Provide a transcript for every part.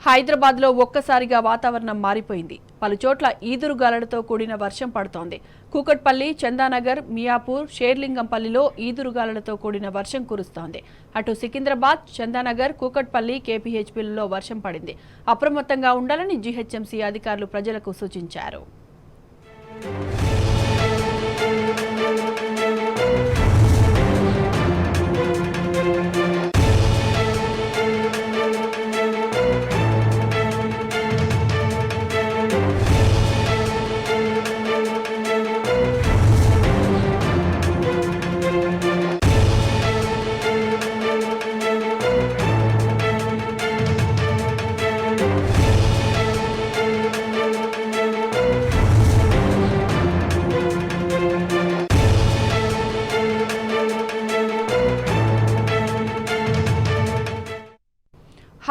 హైదరాబాద్ లో ఒక్కసారిగా వాతావరణం మారిపోయింది. పలుచోట్ల ఈదురుగాలులతో కూడిన వర్షం పడుతోంది. కూకట్పల్లి, చందానగర్, మియాపూర్, షేర్లింగంపల్లిలో ఈదురుగాలులతో కూడిన వర్షం కురుస్తోంది. అటు సికింద్రాబాద్, చందానగర్, కూకట్పల్లి, కేపీహెచ్పీలలో వర్షం పడింది. అప్రమత్తంగా ఉండాలని జీహెచ్ఎంసీ అధికారులు ప్రజలకు సూచించారు.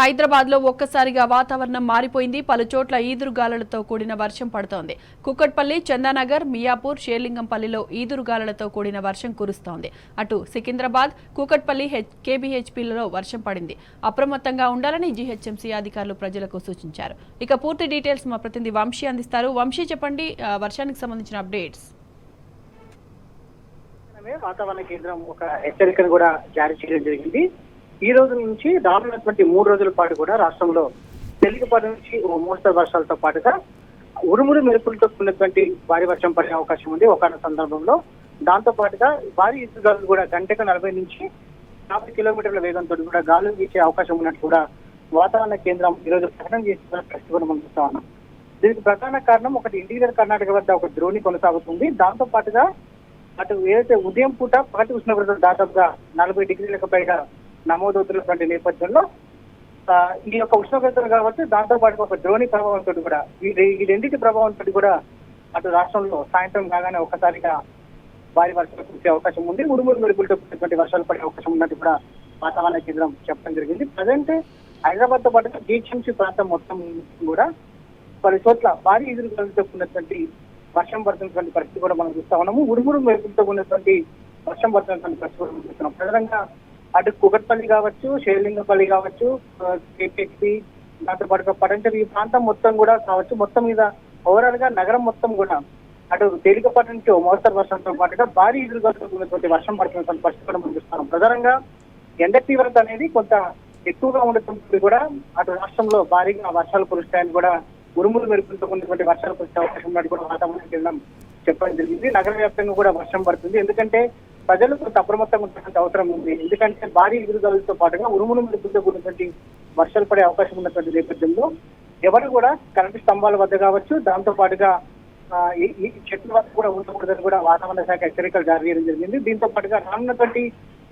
హైదరాబాద్ లో ఒక్కసారిగా వాతావరణం మారిపోయింది. పలుచోట్ల ఈదురుగాలులతో కూడిన వర్షం పడుతోంది. కూకట్పల్లి, చందానగర్, మియాపూర్, షేర్లింగంపల్లిలో ఈదురుగాలులతో కూడిన వర్షం కురుస్తోంది. అటు సికింద్రాబాద్, కూకట్పల్లి, కేబీహెచ్పీలలో వర్షం పడింది. అప్రమత్తంగా ఉండాలని జీహెచ్ఎంసీ అధికారులు ప్రజలకు సూచించారు. ఇక పూర్తి డీటెయిల్స్ మా ప్రతినిధి వంశీ అందిస్తారు. వంశీ, చెప్పండి, వర్షానికి సంబంధించిన అప్డేట్స్. వాతావరణ కేంద్రం ఒక హెచ్చరికను కూడా జారీ చేయడం జరిగింది. ఈ రోజు నుంచి రానున్నటువంటి 3 రోజుల పాటు కూడా రాష్ట్రంలో తేలికపాటి నుంచి ఓ మోస్తరు వర్షాలతో పాటుగా ఉరుములు మెరుపులతో కూడినటువంటి భారీ వర్షం పడే అవకాశం ఉంది. ఒక సందర్భంలో దాంతో పాటుగా భారీ ఈదురుగాలులు కూడా గంటకు 40 నుంచి 50 కిలోమీటర్ల వేగంతో కూడా గాలులు వీచే అవకాశం ఉన్నట్టు కూడా వాతావరణ కేంద్రం ఈ రోజు ప్రకటన చేస్తున్న పరిస్థితి కూడా మనం చూస్తా ఉన్నాం. దీనికి ప్రధాన కారణం ఒకటి ఇంటీరియర్ కర్ణాటక వద్ద ఒక ద్రోణి కొనసాగుతుంది. దాంతో పాటుగా అటు ఏదైతే ఉదయం పూట పగటి ఉష్ణోగ్రత దాదాపుగా 40 డిగ్రీలకు పైగా నమోదవుతున్నటువంటి నేపథ్యంలో ఈ యొక్క ఉష్ణోగ్రతలు కావచ్చు, దాంతో పాటు ఒక ద్రోణి ప్రభావంతో కూడా ఈ రెండింటి ప్రభావంతో కూడా అటు రాష్ట్రంలో సాయంత్రం కాగానే ఒక్కసారిగా భారీ వర్షాలు కురిసే అవకాశం ఉంది. ఉరుములు మెరుపులతో కూడినటువంటి వర్షాలు పడే అవకాశం ఉన్నట్టు కూడా వాతావరణ కేంద్రం చెప్పడం జరిగింది. ప్రజెంట్ హైదరాబాద్ తో పాటుగా జీహెచ్ఎంసీ ప్రాంతం మొత్తం కూడా పలు చోట్ల భారీ ఈదురుగాలులతో కూడినటువంటి వర్షం పడుతున్నటువంటి పరిస్థితి కూడా మనం చూస్తా ఉన్నాము. ఉరుములు మెరుపులతో ఉన్నటువంటి వర్షం పడుతున్నటువంటి పరిస్థితి కూడా మనం చూస్తున్నాం. ప్రధానంగా అటు కూకట్పల్లి కావచ్చు, షేర్లింగంపల్లి కావచ్చు, కేపీహెచ్పీ, దాంతో పాటుగా పడంచర్ ఈ ప్రాంతం మొత్తం కూడా కావచ్చు, మొత్తం మీద ఓవరాల్ గా నగరం మొత్తం కూడా అటు తేలికపాటి నుంచి మోస్తరు వర్షంతో పాటుగా భారీ ఈదురుగాలులతో కూడినటువంటి వర్షం పడుతున్నటువంటి పరిస్థితి కూడా మనం చూస్తున్నాం. ప్రధానంగా ఎండ తీవ్రత అనేది కొంత ఎక్కువగా ఉండటంతో కూడా అటు రాష్ట్రంలో భారీగా వర్షాలు కురుస్తాయని కూడా ఉరుములు మెరుపులతో ఉన్నటువంటి వర్షాలు కురిసే అవకాశం ఉన్నట్టు కూడా వాతావరణ కేంద్రం చెప్పడం జరిగింది. నగర వ్యాప్తంగా కూడా వర్షం పడుతుంది. ఎందుకంటే ప్రజలు కొంత అప్రమత్తంగా ఉన్నటువంటి అవసరం ఉంది. ఎందుకంటే భారీ ఈదురుగాలులతో పాటుగా ఉరుములు మెరుపులతో కూడినటువంటి వర్షాలు పడే అవకాశం ఉన్నటువంటి నేపథ్యంలో ఎవరు కూడా కరెంటు స్తంభాల వద్ద కావచ్చు, దాంతో పాటుగా ఈ చెట్ల వద్ద కూడా ఉండకూడదని కూడా వాతావరణ శాఖ హెచ్చరికలు జారీ చేయడం జరిగింది. దీంతో పాటుగా రానున్నటువంటి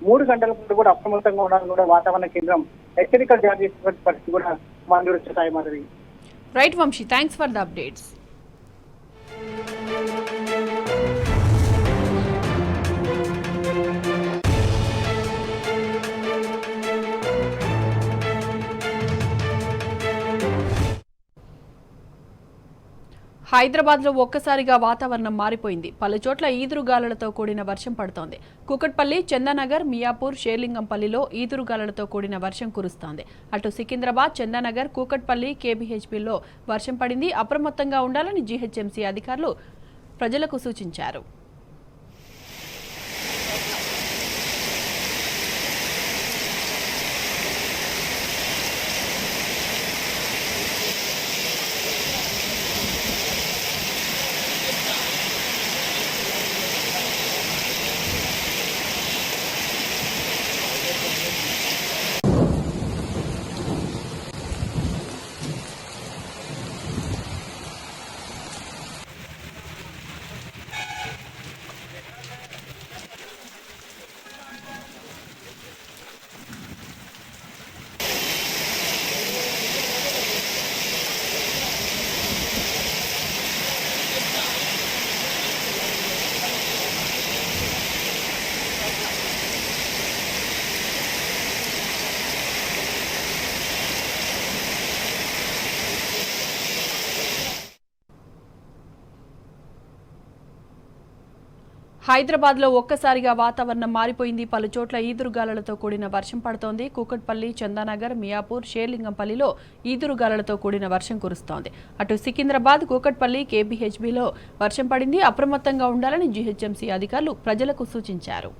3 గంటల పాటు కూడా అప్రమత్తంగా ఉండాలని కూడా వాతావరణ కేంద్రం హెచ్చరికలు జారీ చేసినటువంటి పరిస్థితి కూడా మన వచ్చాయి. Madhavi. Right Vamshi, thanks for the updates. Hyderabad లో ఒక్కసారిగా వాతావరణం మారిపోయింది. పలుచోట్ల ఈదురుగాలులతో కూడిన వర్షం పడుతోంది. కూకట్పల్లి, చందానగర్, మియాపూర్, షేర్లింగంపల్లిలో ఈదురుగాలులతో కూడిన వర్షం కురుస్తోంది. అటు సికింద్రాబాద్, చందానగర్, కూకట్పల్లి, కేబీహెచ్పీలో వర్షం పడింది. అప్రమత్తంగా ఉండాలని జీహెచ్ఎంసీ అధికారులు ప్రజలకు సూచించారు. హైదరాబాద్ లో ఒక్కసారిగా వాతావరణం మారిపోయింది. పలు చోట్ల ఈదురుగాలులతో కూడిన వర్షం పడుతోంది. కూకట్పల్లి, చందానగర్, మియాపూర్, షేర్లింగంపల్లిలో ఈదురుగాలులతో కూడిన వర్షం కురుస్తోంది. అటు సికింద్రాబాద్, కూకట్పల్లి, కేబీహెచ్బీలో వర్షం పడింది. అప్రమత్తంగా ఉండాలని జీహెచ్ఎంసీ అధికారులు ప్రజలకు సూచించారు.